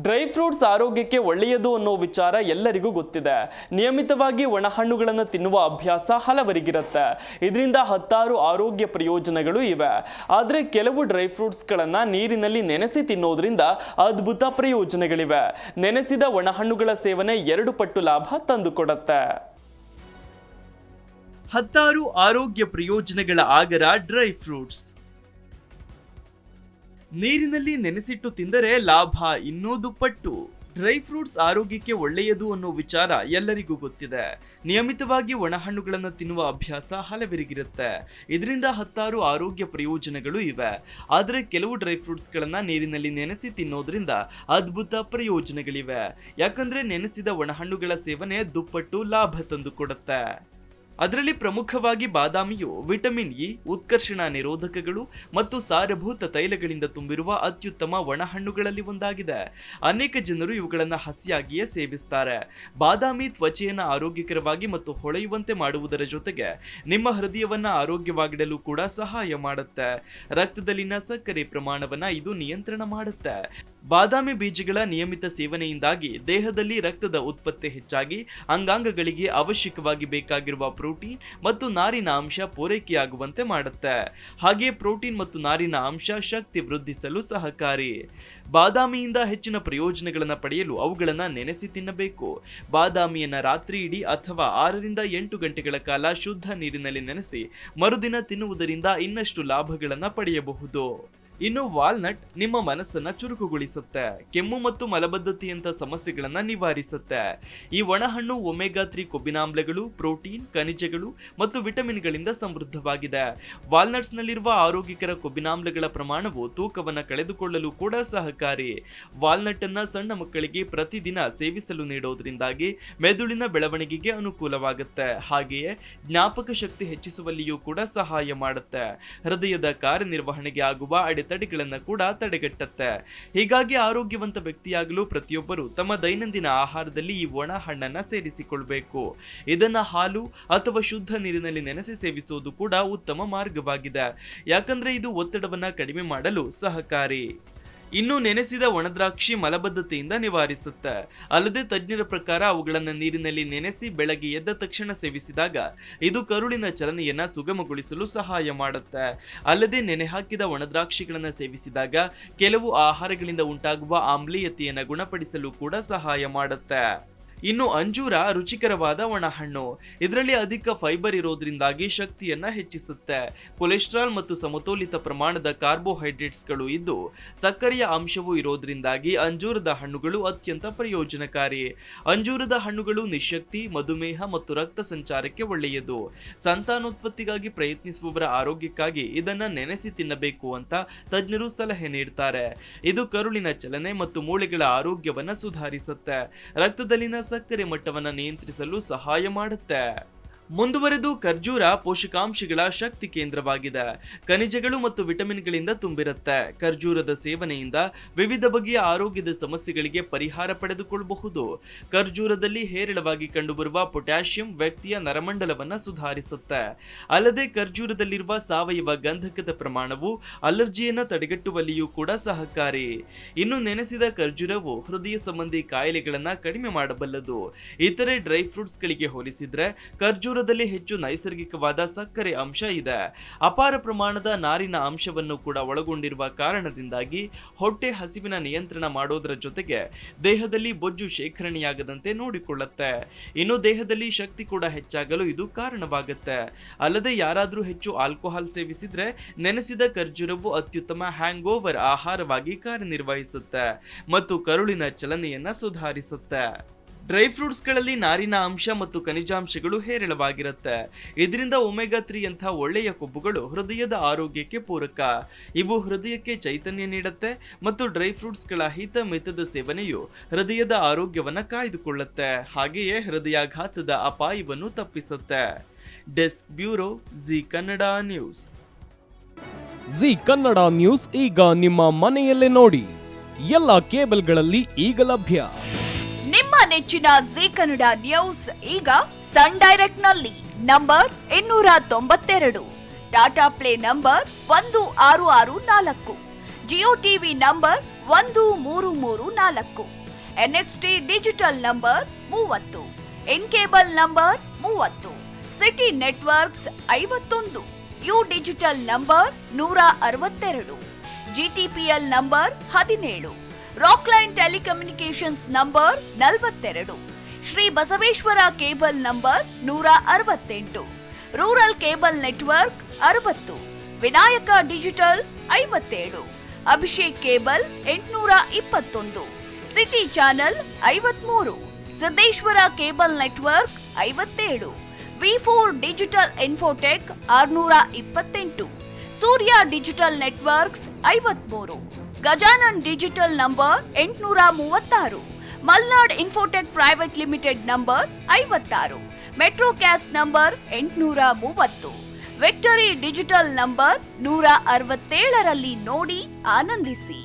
Dry fruits ಆರೋಗ್ಯಕ್ಕೆ ಒಳ್ಳೆಯದು ಅನ್ನೋ ವಿಚಾರ ಎಲ್ಲರಿಗೂ ಗೊತ್ತಿದೆ. ನಿಯಮಿತವಾಗಿ ಒಣಹಣ್ಣುಗಳನ್ನು ತಿನ್ನುವ ಅಭ್ಯಾಸ ಹಲವರಿಗಿರುತ್ತೆ. ಇದರಿಂದ ಹತ್ತಾರು ಆರೋಗ್ಯ ಪ್ರಯೋಜನಗಳು ಇವೆ. ಆದರೆ ಕೆಲವು ಡ್ರೈ ಫ್ರೂಟ್ಸ್ಗಳನ್ನು ನೀರಿನಲ್ಲಿ ನೆನೆಸಿ ತಿನ್ನೋದ್ರಿಂದ ಅದ್ಭುತ ಪ್ರಯೋಜನಗಳಿವೆ. ನೆನೆಸಿದ ಒಣಹಣ್ಣುಗಳ ಸೇವನೆ 2 ಪಟ್ಟು ಲಾಭ ತಂದುಕೊಡುತ್ತೆ. ಹತ್ತಾರು ಆರೋಗ್ಯ ಪ್ರಯೋಜನಗಳ ಆಗರ ಡ್ರೈ ಫ್ರೂಟ್ಸ್. ನೀರಿನಲ್ಲಿ ನೆನೆಸಿಟ್ಟು ತಿಂದರೆ ಲಾಭ ಇನ್ನೂ ದುಪ್ಪಟ್ಟು. ಡ್ರೈ ಫ್ರೂಟ್ಸ್ ಆರೋಗ್ಯಕ್ಕೆ ಒಳ್ಳೆಯದು ಅನ್ನೋ ವಿಚಾರ ಎಲ್ಲರಿಗೂ ಗೊತ್ತಿದೆ. ನಿಯಮಿತವಾಗಿ ಒಣಹಣ್ಣುಗಳನ್ನು ತಿನ್ನುವ ಅಭ್ಯಾಸ ಹಲವರಿಗಿರುತ್ತೆ. ಇದರಿಂದ ಹತ್ತಾರು ಆರೋಗ್ಯ ಪ್ರಯೋಜನಗಳು ಇವೆ. ಆದರೆ ಕೆಲವು ಡ್ರೈ ಫ್ರೂಟ್ಸ್ಗಳನ್ನ ನೀರಿನಲ್ಲಿ ನೆನೆಸಿ ತಿನ್ನೋದ್ರಿಂದ ಅದ್ಭುತ ಪ್ರಯೋಜನಗಳಿವೆ. ಯಾಕಂದ್ರೆ ನೆನೆಸಿದ ಒಣಹಣ್ಣುಗಳ ಸೇವನೆ ದುಪ್ಪಟ್ಟು ಲಾಭ ತಂದುಕೊಡುತ್ತೆ. ಅದರಲ್ಲಿ ಪ್ರಮುಖವಾಗಿ ಬಾದಾಮಿಯು ವಿಟಮಿನ್ ಇ, ಉತ್ಕರ್ಷಣ ನಿರೋಧಕಗಳು ಮತ್ತು ಸಾರಭೂತ ತೈಲಗಳಿಂದ ತುಂಬಿರುವ ಅತ್ಯುತ್ತಮ ಒಣಹಣ್ಣುಗಳಲ್ಲಿ ಒಂದಾಗಿದೆ. ಅನೇಕ ಜನರು ಇವುಗಳನ್ನು ಹಸಿಯಾಗಿಯೇ ಸೇವಿಸ್ತಾರೆ. ಬಾದಾಮಿ ತ್ವಚೆಯನ್ನು ಆರೋಗ್ಯಕರವಾಗಿ ಮತ್ತು ಹೊಳೆಯುವಂತೆ ಮಾಡುವುದರ ಜೊತೆಗೆ ನಿಮ್ಮ ಹೃದಯವನ್ನ ಆರೋಗ್ಯವಾಗಿಡಲು ಕೂಡ ಸಹಾಯ ಮಾಡುತ್ತೆ. ರಕ್ತದಲ್ಲಿನ ಸಕ್ಕರೆ ಪ್ರಮಾಣವನ್ನ ಇದು ನಿಯಂತ್ರಣ ಮಾಡುತ್ತೆ. ಬಾದಾಮಿ ಬೀಜಗಳ ನಿಯಮಿತ ಸೇವನೆಯಿಂದಾಗಿ ದೇಹದಲ್ಲಿ ರಕ್ತದ ಉತ್ಪತ್ತಿ ಹೆಚ್ಚಾಗಿ ಅಂಗಾಂಗಗಳಿಗೆ ಅವಶ್ಯಕವಾಗಿ ಬೇಕಾಗಿರುವ ಪ್ರೋಟೀನ್ ಮತ್ತು ನಾರಿನ ಅಂಶ ಪೂರೈಕೆಯಾಗುವಂತೆ ಮಾಡುತ್ತೆ. ಹಾಗೆ ಪ್ರೋಟೀನ್ ಮತ್ತು ನಾರಿನ ಅಂಶ ಶಕ್ತಿ ವೃದ್ಧಿಸಲು ಸಹಕಾರಿ. ಬಾದಾಮಿಯಿಂದ ಹೆಚ್ಚಿನ ಪ್ರಯೋಜನಗಳನ್ನು ಪಡೆಯಲು ಅವುಗಳನ್ನು ನೆನೆಸಿ ತಿನ್ನಬೇಕು. ಬಾದಾಮಿಯನ್ನ ರಾತ್ರಿ ಇಡೀ ಅಥವಾ 6 ರಿಂದ 8 ಗಂಟೆಗಳ ಕಾಲ ಶುದ್ಧ ನೀರಿನಲ್ಲಿ ನೆನೆಸಿ ಮರುದಿನ ತಿನ್ನುವುದರಿಂದ ಇನ್ನಷ್ಟು ಲಾಭಗಳನ್ನು ಪಡೆಯಬಹುದು. ಇನ್ನು ವಾಲ್ನಟ್ ನಿಮ್ಮ ಮನಸ್ಸನ್ನ ಚುರುಕುಗೊಳಿಸುತ್ತೆ. ಕೆಮ್ಮು ಮತ್ತು ಮಲಬದ್ಧತೆಯಂತ ಸಮಸ್ಯೆಗಳನ್ನ ನಿವಾರಿಸುತ್ತೆ. ಈ ಒಣಹಣ್ಣು ಒಮೆಗಾ 3 ಕೊಬ್ಬಿನಾಮ್ಲಗಳು, ಪ್ರೋಟೀನ್, ಖನಿಜಗಳು ಮತ್ತು ವಿಟಮಿನ್ಗಳಿಂದ ಸಮೃದ್ಧವಾಗಿದೆ. ವಾಲ್ನಟ್ಸ್ ನಲ್ಲಿರುವ ಆರೋಗ್ಯಕರ ಕೊಬ್ಬಿನಾಮ್ಲಗಳ ಪ್ರಮಾಣವು ತೂಕವನ್ನು ಕಳೆದುಕೊಳ್ಳಲು ಕೂಡ ಸಹಕಾರಿ. ವಾಲ್ನಟ್ ಅನ್ನ ಸಣ್ಣ ಮಕ್ಕಳಿಗೆ ಪ್ರತಿದಿನ ಸೇವಿಸಲು ನೀಡೋದ್ರಿಂದಾಗಿ ಮೆದುಳಿನ ಬೆಳವಣಿಗೆಗೆ ಅನುಕೂಲವಾಗುತ್ತೆ. ಹಾಗೆಯೇ ಜ್ಞಾಪಕ ಶಕ್ತಿ ಹೆಚ್ಚಿಸುವಲ್ಲಿಯೂ ಕೂಡ ಸಹಾಯ ಮಾಡುತ್ತೆ. ಹೃದಯದ ಕಾರ್ಯನಿರ್ವಹಣೆಗೆ ಆಗುವ ಅಡೆತಡೆಗಳನ್ನು ಕೂಡ ತಡೆಗಟ್ಟುತ್ತೆ. ಹೀಗಾಗಿ ಆರೋಗ್ಯವಂತ ವ್ಯಕ್ತಿಯಾಗಲು ಪ್ರತಿಯೊಬ್ಬರು ತಮ್ಮ ದೈನಂದಿನ ಆಹಾರದಲ್ಲಿ ಈ ಒಣ ಹಣ್ಣನ್ನ ಸೇರಿಸಿಕೊಳ್ಬೇಕು. ಇದನ್ನ ಹಾಲು ಅಥವಾ ಶುದ್ಧ ನೀರಿನಲ್ಲಿ ನೆನೆಸಿ ಸೇವಿಸುವುದು ಕೂಡ ಉತ್ತಮ ಮಾರ್ಗವಾಗಿದೆ. ಯಾಕಂದ್ರೆ ಇದು ಒತ್ತಡವನ್ನ ಕಡಿಮೆ ಮಾಡಲು ಸಹಕಾರಿ. ಇನ್ನು ನೆನೆಸಿದ ಒಣದ್ರಾಕ್ಷಿ ಮಲಬದ್ಧತೆಯಿಂದ ನಿವಾರಿಸುತ್ತೆ. ಅಲ್ಲದೆ ತಜ್ಞರ ಪ್ರಕಾರ ಅವುಗಳನ್ನು ನೀರಿನಲ್ಲಿ ನೆನೆಸಿ ಬೆಳಗ್ಗೆ ಎದ್ದ ತಕ್ಷಣ ಸೇವಿಸಿದಾಗ ಇದು ಕರುಳಿನ ಚಲನೆಯನ್ನ ಸುಗಮಗೊಳಿಸಲು ಸಹಾಯ ಮಾಡುತ್ತೆ. ಅಲ್ಲದೆ ನೆನೆ ಹಾಕಿದ ಒಣದ್ರಾಕ್ಷಿಗಳನ್ನು ಸೇವಿಸಿದಾಗ ಕೆಲವು ಆಹಾರಗಳಿಂದ ಉಂಟಾಗುವ ಆಮ್ಲೀಯತೆಯನ್ನು ಗುಣಪಡಿಸಲು ಕೂಡ ಸಹಾಯ ಮಾಡುತ್ತೆ. ಇನ್ನು ಅಂಜೂರ ರುಚಿಕರವಾದ ಒಣಹಣ್ಣು. ಇದರಲ್ಲಿ ಅಧಿಕ ಫೈಬರ್ ಇರೋದ್ರಿಂದಾಗಿ ಶಕ್ತಿಯನ್ನ ಹೆಚ್ಚಿಸುತ್ತೆ. ಕೊಲೆಸ್ಟ್ರಾಲ್ ಮತ್ತು ಸಮತೋಲಿತ ಪ್ರಮಾಣದ ಕಾರ್ಬೋಹೈಡ್ರೇಟ್ಸ್ಗಳು ಇದ್ದು ಸಕ್ಕರೆಯ ಅಂಶವೂ ಇರೋದ್ರಿಂದಾಗಿ ಅಂಜೂರದ ಹಣ್ಣುಗಳು ಅತ್ಯಂತ ಪ್ರಯೋಜನಕಾರಿ. ಅಂಜೂರದ ಹಣ್ಣುಗಳು ನಿಶಕ್ತಿ, ಮಧುಮೇಹ ಮತ್ತು ರಕ್ತ ಸಂಚಾರಕ್ಕೆ ಒಳ್ಳೆಯದು. ಸಂತಾನೋತ್ಪತ್ತಿಗಾಗಿ ಪ್ರಯತ್ನಿಸುವವರ ಆರೋಗ್ಯಕ್ಕಾಗಿ ಇದನ್ನ ನೆನೆಸಿ ತಿನ್ನಬೇಕು ಅಂತ ತಜ್ಞರು ಸಲಹೆ ನೀಡ್ತಾರೆ. ಇದು ಕರುಳಿನ ಚಲನೆ ಮತ್ತು ಮೂಳೆಗಳ ಆರೋಗ್ಯವನ್ನ ಸುಧಾರಿಸುತ್ತೆ. ರಕ್ತದಲ್ಲಿನ ಸಕ್ಕರೆ ಮಟ್ಟವನ್ನು ನಿಯಂತ್ರಿಸಲು ಸಹಾಯ ಮಾಡುತ್ತೆ. ಮುಂದುವರೆದು ಖರ್ಜೂರ ಪೋಷಕಾಂಶಗಳ ಶಕ್ತಿ ಕೇಂದ್ರವಾಗಿದೆ. ಖನಿಜಗಳು ಮತ್ತು ವಿಟಮಿನ್ಗಳಿಂದ ತುಂಬಿರುತ್ತೆ. ಖರ್ಜೂರದ ಸೇವನೆಯಿಂದ ವಿವಿಧ ಬಗೆಯ ಆರೋಗ್ಯದ ಸಮಸ್ಯೆಗಳಿಗೆ ಪರಿಹಾರ ಪಡೆದುಕೊಳ್ಳಬಹುದು. ಖರ್ಜೂರದಲ್ಲಿ ಹೇರಳವಾಗಿ ಕಂಡುಬರುವ ಪೊಟ್ಯಾಷಿಯಂ ವ್ಯಕ್ತಿಯ ನರಮಂಡಲವನ್ನು ಸುಧಾರಿಸುತ್ತೆ. ಅಲ್ಲದೆ ಖರ್ಜೂರದಲ್ಲಿರುವ ಸಾವಯವ ಗಂಧಕದ ಪ್ರಮಾಣವು ಅಲರ್ಜಿಯನ್ನು ತಡೆಗಟ್ಟುವಲ್ಲಿಯೂ ಕೂಡ ಸಹಕಾರಿ. ಇನ್ನು ನೆನೆಸಿದ ಖರ್ಜೂರವು ಹೃದಯ ಸಂಬಂಧಿ ಕಾಯಿಲೆಗಳನ್ನು ಕಡಿಮೆ ಮಾಡಬಲ್ಲದು. ಇತರೆ ಡ್ರೈ ಫ್ರೂಟ್ಸ್ಗಳಿಗೆ ಹೋಲಿಸಿದ್ರೆ ಖರ್ಜೂರ ಹೆಚ್ಚು ನೈಸರ್ಗಿಕವಾದ ಸಕ್ಕರೆ ಅಂಶ ಇದೆ. ಅಪಾರ ಪ್ರಮಾಣದ ನಾರಿನ ಅಂಶವನ್ನು ಕೂಡ ಒಳಗೊಂಡಿರುವ ಕಾರಣದಿಂದಾಗಿ ಹೊಟ್ಟೆ ಹಸಿವಿನ ನಿಯಂತ್ರಣ ಮಾಡೋದರ ಜೊತೆಗೆ ದೇಹದಲ್ಲಿ ಬೊಜ್ಜು ಶೇಖರಣೆಯಾಗದಂತೆ ನೋಡಿಕೊಳ್ಳುತ್ತೆ. ಇನ್ನು ದೇಹದಲ್ಲಿ ಶಕ್ತಿ ಕೂಡ ಹೆಚ್ಚಾಗಲು ಇದು ಕಾರಣವಾಗುತ್ತೆ. ಅಲ್ಲದೆ ಯಾರಾದರೂ ಹೆಚ್ಚು ಆಲ್ಕೋಹಾಲ್ ಸೇವಿಸಿದ್ರೆ ನೆನೆಸಿದ ಖರ್ಜೂರವು ಅತ್ಯುತ್ತಮ ಹ್ಯಾಂಗ್ ಓವರ್ ಆಹಾರವಾಗಿ ಕಾರ್ಯನಿರ್ವಹಿಸುತ್ತೆ ಮತ್ತು ಕರುಳಿನ ಚಲನೆಯನ್ನ ಸುಧಾರಿಸುತ್ತೆ. ಡ್ರೈ ಫ್ರೂಟ್ಸ್ಗಳಲ್ಲಿ ನಾರಿನ ಅಂಶ ಮತ್ತು ಖನಿಜಾಂಶಗಳು ಹೇರಳವಾಗಿರುತ್ತೆ. ಇದರಿಂದ ಒಮೆಗಾ 3 ಯಂಥ ಒಳ್ಳೆಯ ಕೊಬ್ಬುಗಳು ಹೃದಯದ ಆರೋಗ್ಯಕ್ಕೆ ಪೂರಕ. ಇವು ಹೃದಯಕ್ಕೆ ಚೈತನ್ಯ ನೀಡುತ್ತೆ ಮತ್ತು ಡ್ರೈ ಫ್ರೂಟ್ಸ್ಗಳ ಹಿತಮಿತದ ಸೇವನೆಯು ಹೃದಯದ ಆರೋಗ್ಯವನ್ನು ಕಾಯ್ದುಕೊಳ್ಳುತ್ತೆ. ಹಾಗೆಯೇ ಹೃದಯಾಘಾತದ ಅಪಾಯವನ್ನು ತಪ್ಪಿಸುತ್ತೆ. Desk bureau, Zee Kannada news. Zee Kannada news ಈಗ ನಿಮ್ಮ ಮನೆಯಲ್ಲೇ ನೋಡಿ. ಎಲ್ಲ ಕೇಬಲ್ಗಳಲ್ಲಿ ಈಗ ಲಭ್ಯ. ನಿಮ್ಮ ನೆಚ್ಚಿನ ಜಿ ಕನ್ನಡ ನ್ಯೂಸ್ ಈಗ ಸನ್ ಡೈರೆಕ್ಟ್ ನಲ್ಲಿ number 292, Tata play number 1664, Jio TV number 1334, NXT digital number 30, in cable number 30, city networks 51, U digital number 162, GTPL number 17, Rockline telecommunications number 42, Shri Basaveshwara cable number 168, rural cable network 60, Vinayaka digital 57, Abhishek cable 821, city channel 53, Siddeshwara cable network 57, V4 digital Infotech 628, Surya digital networks 53, Gajanan digital number 836, Malnad Infotech private limited number 56, Metrocast number 830, Victory digital number 167ರಲ್ಲಿ ನೋಡಿ ಆನಂದಿಸಿ.